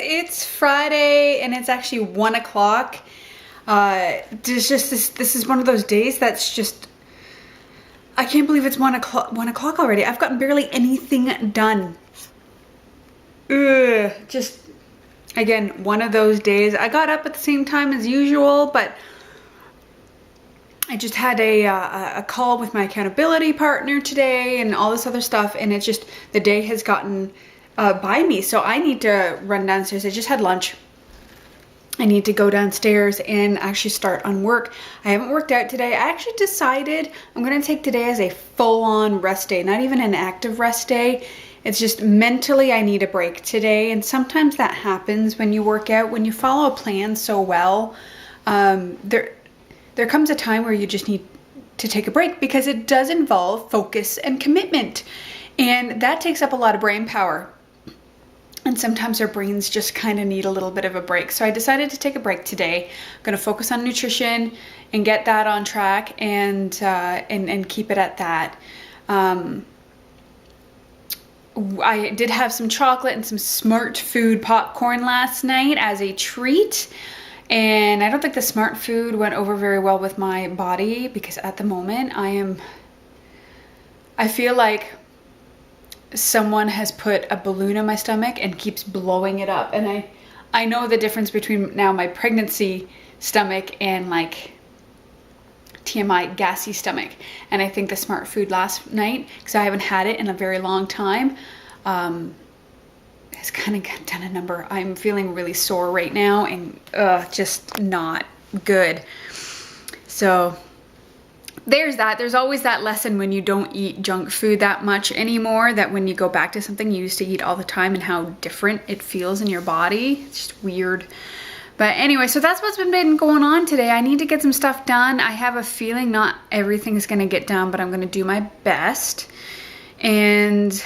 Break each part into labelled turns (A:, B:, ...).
A: It's Friday and it's actually 1 o'clock. This is one of those days that's just, I can't believe it's 1 o'clock already. I've gotten barely anything done. Just, again, one of those days. I got up at the same time as usual, but I just had a call with my accountability partner today and all this other stuff, and it's just, the day has gotten by me. So I need to run downstairs. I just had lunch. I need to go downstairs and actually start on work. I haven't worked out today. I actually decided I'm gonna take today as a full-on rest day, not even an active rest day. It's just mentally I need a break today, and sometimes that happens when you work out, when you follow a plan so well. There comes a time where you just need to take a break, because it does involve focus and commitment, and that takes up a lot of brain power. And sometimes our brains just kind of need a little bit of a break. So I decided to take a break today. I'm going to focus on nutrition and get that on track, and keep it at that. I did have some chocolate and some Smart Food popcorn last night as a treat. And I don't think the Smart Food went over very well with my body, because at the moment I feel like someone has put a balloon in my stomach and keeps blowing it up. And I know the difference between now my pregnancy stomach and like TMI gassy stomach. And I think the Smart Food last night, because I haven't had it in a very long time, has kind of done a number. I'm feeling really sore right now, and just not good. So there's that. There's always that lesson when you don't eat junk food that much anymore, that when you go back to something you used to eat all the time, and how different it feels in your body. It's just weird. But anyway, so that's what's been going on today. I need to get some stuff done. I have a feeling not everything is going to get done, but I'm going to do my best. And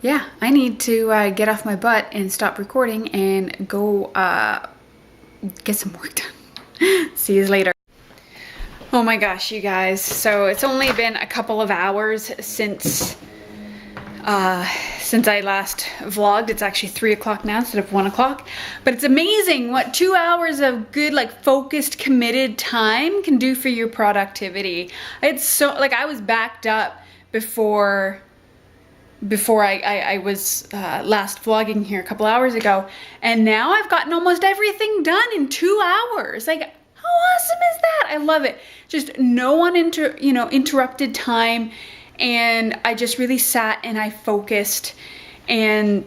A: yeah, I need to get off my butt and stop recording and go get some work done. See you later. Oh my gosh, you guys. So it's only been a couple of hours since I last vlogged. It's actually 3 o'clock now instead of 1 o'clock. But it's amazing what 2 hours of good, like, focused, committed time can do for your productivity. It's so, like, I was backed up before I was last vlogging here a couple hours ago, and now I've gotten almost everything done in 2 hours. Like, how awesome is that? I love it. Just no interrupted time, and I just really sat and I focused, and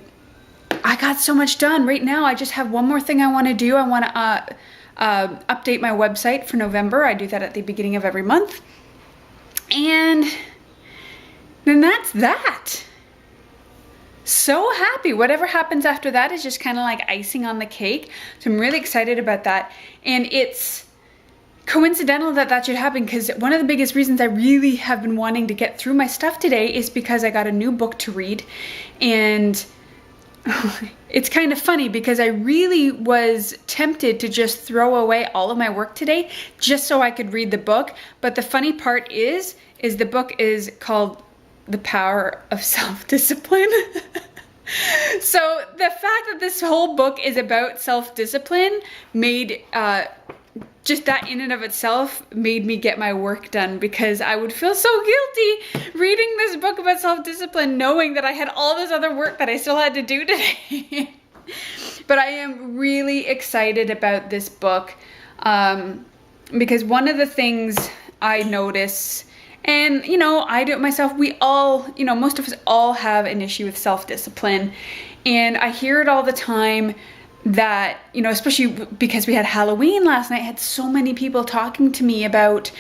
A: I got so much done. Right now I just have one more thing I want to do. I want to update my website for November. I do that at the beginning of every month, and then that's that. So happy. Whatever happens after that is just kind of like icing on the cake. So I'm really excited about that. And it's coincidental that that should happen, because one of the biggest reasons I really have been wanting to get through my stuff today is because I got a new book to read. And it's kind of funny, because I really was tempted to just throw away all of my work today just so I could read the book. But the funny part is the book is called The Power of Self-Discipline. So the fact that this whole book is about self-discipline made, just that in and of itself made me get my work done, because I would feel so guilty reading this book about self-discipline knowing that I had all this other work that I still had to do today. But I am really excited about this book, because one of the things I notice, and, you know, I do it myself, we all, you know, most of us all have an issue with self-discipline. And I hear it all the time that, you know, especially because we had Halloween last night, I had so many people talking to me about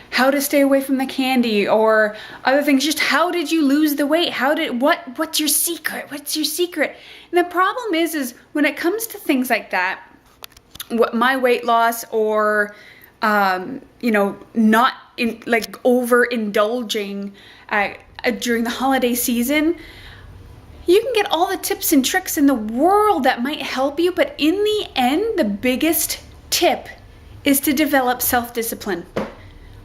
A: how to stay away from the candy or other things. Just, how did you lose the weight? What's your secret? What's your secret? And the problem is when it comes to things like that, what my weight loss, or, you know, not in, like, overindulging during the holiday season, you can get all the tips and tricks in the world that might help you, but in the end, the biggest tip is to develop self-discipline.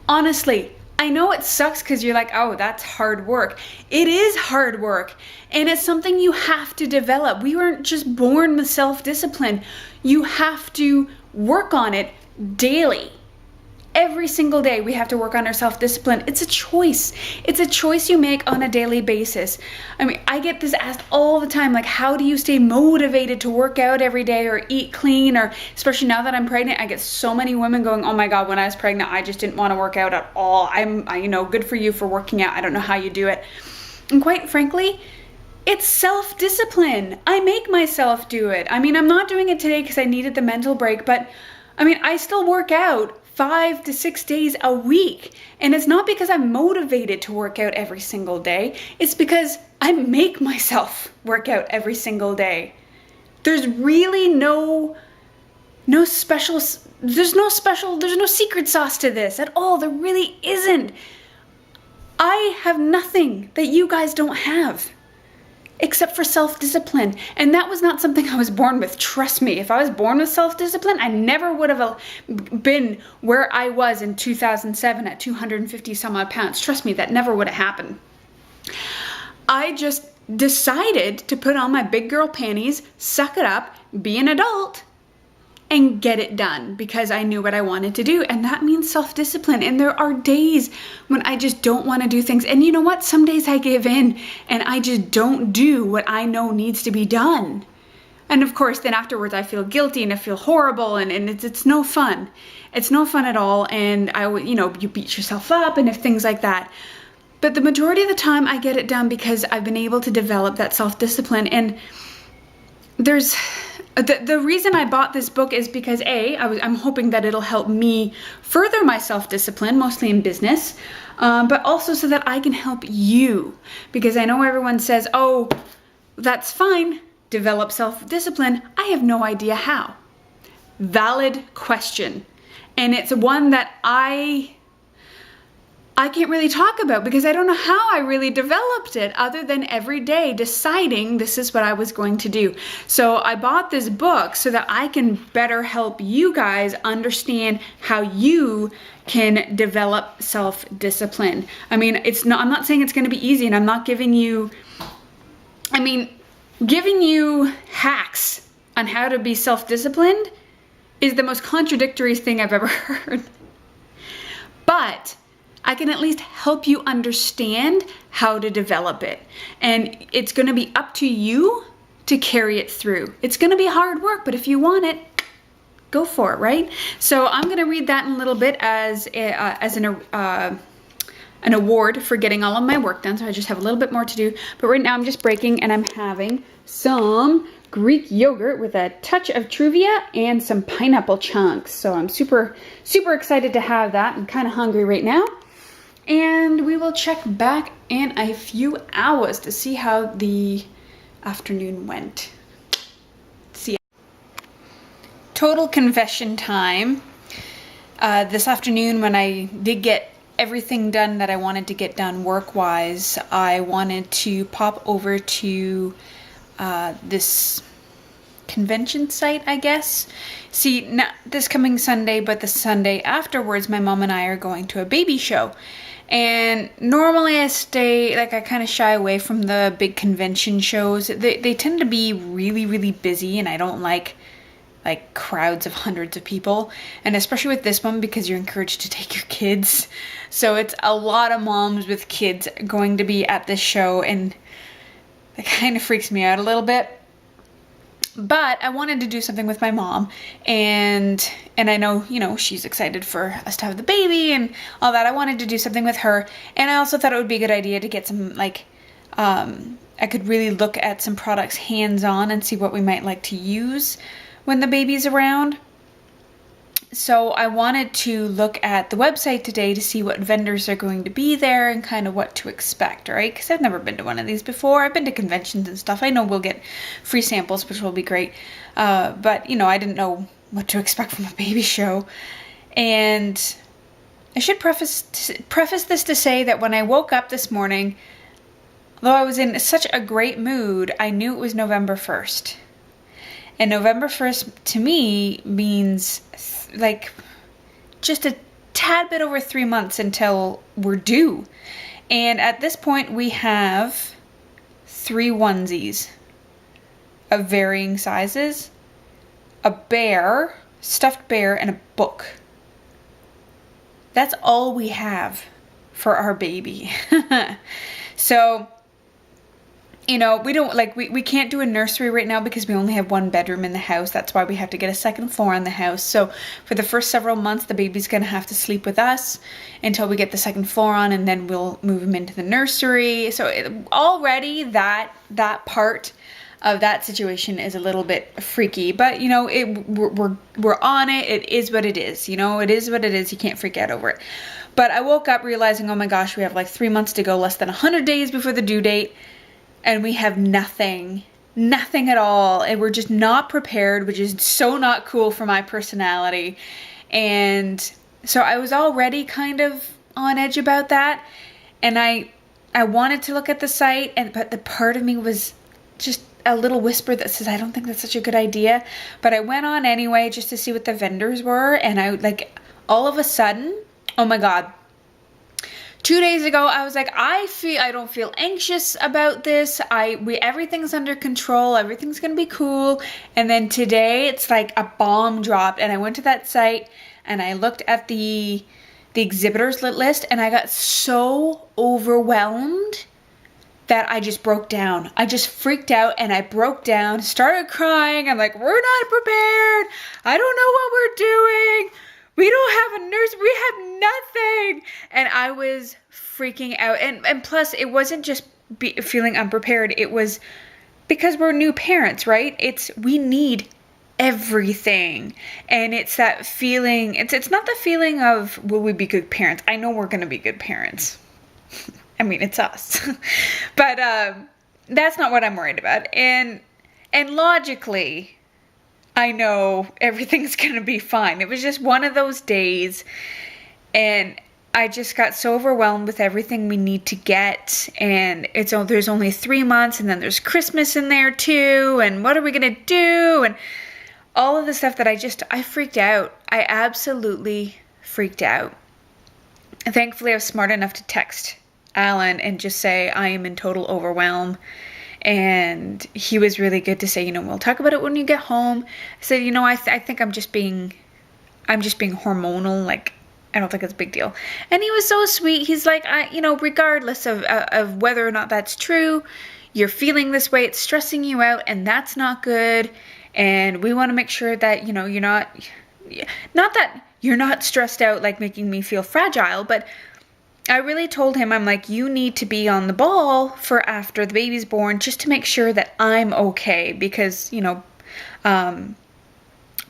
A: Honestly, I know it sucks because you're like, oh, that's hard work. It is hard work. And it's something you have to develop. We weren't just born with self-discipline. You have to work on it daily. Every single day we have to work on our self-discipline. It's a choice. It's a choice you make on a daily basis. I mean, I get this asked all the time, like, how do you stay motivated to work out every day or eat clean? Or especially now that I'm pregnant, I get so many women going, oh my God, when I was pregnant, I just didn't want to work out at all. You know, good for you for working out. I don't know how you do it. And quite frankly, it's self-discipline. I make myself do it. I mean, I'm not doing it today because I needed the mental break, but I mean, I still work out 5 to 6 days a week. And it's not because I'm motivated to work out every single day. It's because I make myself work out every single day. There's really no special, there's no secret sauce to this at all. There really isn't. I have nothing that you guys don't have, except for self-discipline. And that was not something I was born with. Trust me, if I was born with self-discipline, I never would have been where I was in 2007 at 250 some odd pounds. Trust me, that never would have happened. I just decided to put on my big girl panties, suck it up, be an adult, and get it done because I knew what I wanted to do. And that means self-discipline. And there are days when I just don't want to do things. And you know what? Some days I give in and I just don't do what I know needs to be done. And of course, then afterwards I feel guilty and I feel horrible and it's no fun. It's no fun at all. And you beat yourself up and things like that. But the majority of the time I get it done because I've been able to develop that self-discipline. And there's the reason I bought this book is because I'm hoping that it'll help me further my self-discipline, mostly in business, but also so that I can help you. Because I know everyone says, oh, that's fine, develop self-discipline. I have no idea how. Valid question. And it's one that I can't really talk about because I don't know how I really developed it other than every day deciding this is what I was going to do. So I bought this book so that I can better help you guys understand how you can develop self-discipline. I mean, I'm not saying it's going to be easy, and I'm not giving you hacks on how to be self-disciplined is the most contradictory thing I've ever heard. But I can at least help you understand how to develop it. And it's going to be up to you to carry it through. It's going to be hard work, but if you want it, go for it, right? So I'm going to read that in a little bit as an award for getting all of my work done. So I just have a little bit more to do. But right now I'm just breaking and I'm having some Greek yogurt with a touch of Truvia and some pineapple chunks. So I'm super, super excited to have that. I'm kind of hungry right now. And we will check back in a few hours to see how the afternoon went. See ya. Total confession time. This afternoon when I did get everything done that I wanted to get done work-wise, I wanted to pop over to this convention site, I guess. See, not this coming Sunday, but the Sunday afterwards, my mom and I are going to a baby show. And normally I kind of shy away from the big convention shows. They tend to be really, really busy, and I don't like crowds of hundreds of people. And especially with this one, because you're encouraged to take your kids. So it's a lot of moms with kids going to be at this show, and that kind of freaks me out a little bit. But I wanted to do something with my mom, and I know, she's excited for us to have the baby and all that. I wanted to do something with her, and I also thought it would be a good idea to get some, I could really look at some products hands-on and see what we might like to use when the baby's around. So I wanted to look at the website today to see what vendors are going to be there and kind of what to expect, right? Because I've never been to one of these before. I've been to conventions and stuff. I know we'll get free samples, which will be great. But, I didn't know what to expect from a baby show. And I should preface this to say that when I woke up this morning, though I was in such a great mood, I knew it was November 1st. And November 1st to me means just a tad bit over 3 months until we're due. And at this point we have 3 onesies of varying sizes, a bear, stuffed bear, and a book. That's all we have for our baby. So, you know, we don't like, we can't do a nursery right now because we only have 1 bedroom in the house. That's why we have to get a 2nd floor on the house. So for the first several months, the baby's gonna have to sleep with us until we get the 2nd floor on, and then we'll move him into the nursery. So already that part of that situation is a little bit freaky, but you know, we're on it. It is what it is. You know, it is what it is. You can't freak out over it. But I woke up realizing, oh my gosh, we have like 3 months to go, less than 100 days before the due date, and we have nothing at all, and we're just not prepared, which is so not cool for my personality. And so I was already kind of on edge about that, and I wanted to look at the site, but the part of me was just a little whisper that says, I don't think that's such a good idea. But I went on anyway just to see what the vendors were, and I like, all of a sudden, oh my God, 2 days ago, I was like, I don't feel anxious about this. Everything's under control. Everything's gonna be cool. And then today, it's like a bomb dropped. And I went to that site and I looked at the exhibitors list, and I got so overwhelmed that I just broke down. I just freaked out, and I broke down, started crying. I'm like, we're not prepared. I don't know what we're doing. We don't have a nurse. We have nothing. And I was freaking out. And plus, it wasn't just feeling unprepared. It was because we're new parents, right? We need everything. And it's that feeling. It's not the feeling of, will we be good parents? I know we're going to be good parents. I mean, it's us. But that's not what I'm worried about. And logically, I know everything's going to be fine. It was just one of those days, and I just got so overwhelmed with everything we need to get, and there's only 3 months, and then there's Christmas in there too, and what are we going to do, and all of the stuff that I freaked out. I absolutely freaked out. And thankfully, I was smart enough to text Alan and just say, I am in total overwhelm. And he was really good to say, you know, we'll talk about it when you get home. I said, you know, I think I'm just being hormonal. Like, I don't think it's a big deal. And he was so sweet. He's like, you know, regardless of whether or not that's true, you're feeling this way. It's stressing you out, and that's not good. And we want to make sure that, you know, you're not that you're not stressed out, like making me feel fragile, but I really told him, I'm like, you need to be on the ball for after the baby's born, just to make sure that I'm okay, because, you know,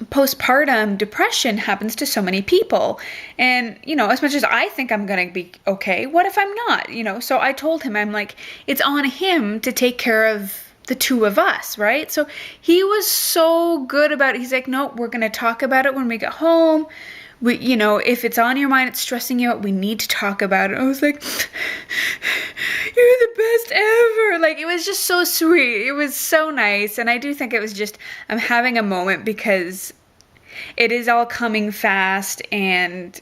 A: postpartum depression happens to so many people. And, you know, as much as I think I'm going to be okay, what if I'm not, you know? So I told him, I'm like, it's on him to take care of the 2 of us, right? So he was so good about it. He's like, no, we're going to talk about it when we get home. You know, if it's on your mind, it's stressing you out, we need to talk about it. I was like, you're the best ever. Like, it was just so sweet. It was so nice. And I do think it was just, I'm having a moment because it is all coming fast, and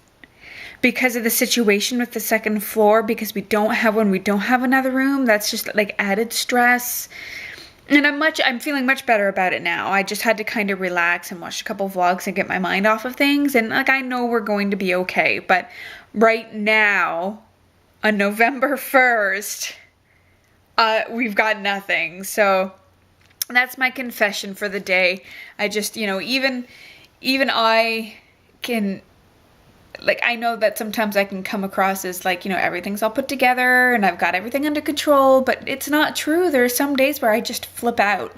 A: because of the situation with the 2nd floor, because we don't have another room, that's just like added stress. And I'm feeling much better about it now. I just had to kind of relax and watch a couple vlogs and get my mind off of things. And like, I know we're going to be okay. But right now, on November 1st, we've got nothing. So that's my confession for the day. I just, you know, even I can, like, I know that sometimes I can come across as like, you know, everything's all put together and I've got everything under control, but it's not true. There are some days where I just flip out.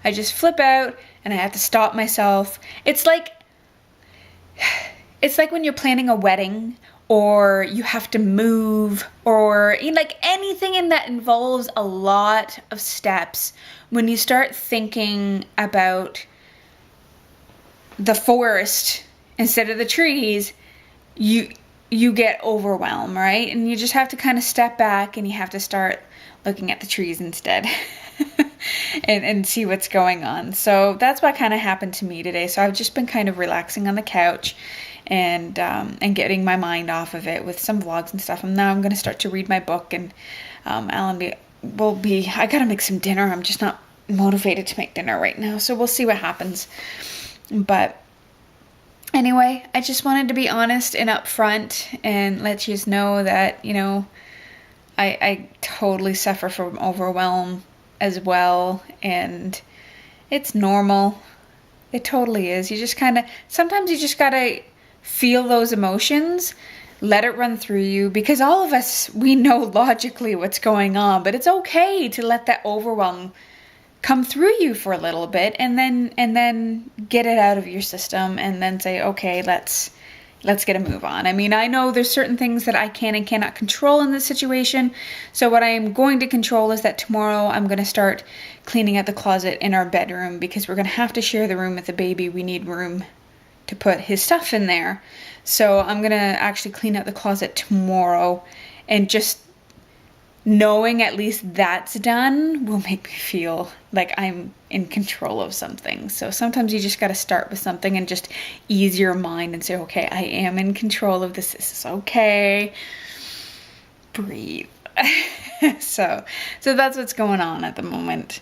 A: And I have to stop myself. It's like when you're planning a wedding, or you have to move, or, you know, like anything in that involves a lot of steps. When you start thinking about the forest instead of the trees, you get overwhelmed, right? And you just have to kind of step back, and you have to start looking at the trees instead and see what's going on. So that's what kind of happened to me today. So I've just been kind of relaxing on the couch and getting my mind off of it with some vlogs and stuff. And now I'm going to start to read my book, and will be, I gotta make some dinner. I'm just not motivated to make dinner right now, so we'll see what happens. But anyway, I just wanted to be honest and upfront and let you know that, you know, I totally suffer from overwhelm as well, and it's normal. It totally is. You just kind of, sometimes you just gotta feel those emotions, let it run through you, because all of us, we know logically what's going on, but it's okay to let that overwhelm come through you for a little bit, and then get it out of your system, and then say, okay, let's get a move on. I mean, I know there's certain things that I can and cannot control in this situation. So what I am going to control is that tomorrow I'm going to start cleaning out the closet in our bedroom, because we're going to have to share the room with the baby. We need room to put his stuff in there. So I'm going to actually clean out the closet tomorrow, and just knowing at least that's done will make me feel like I'm in control of something. So sometimes you just got to start with something and just ease your mind and say, okay, I am in control of this. This is okay. Breathe. So that's what's going on at the moment.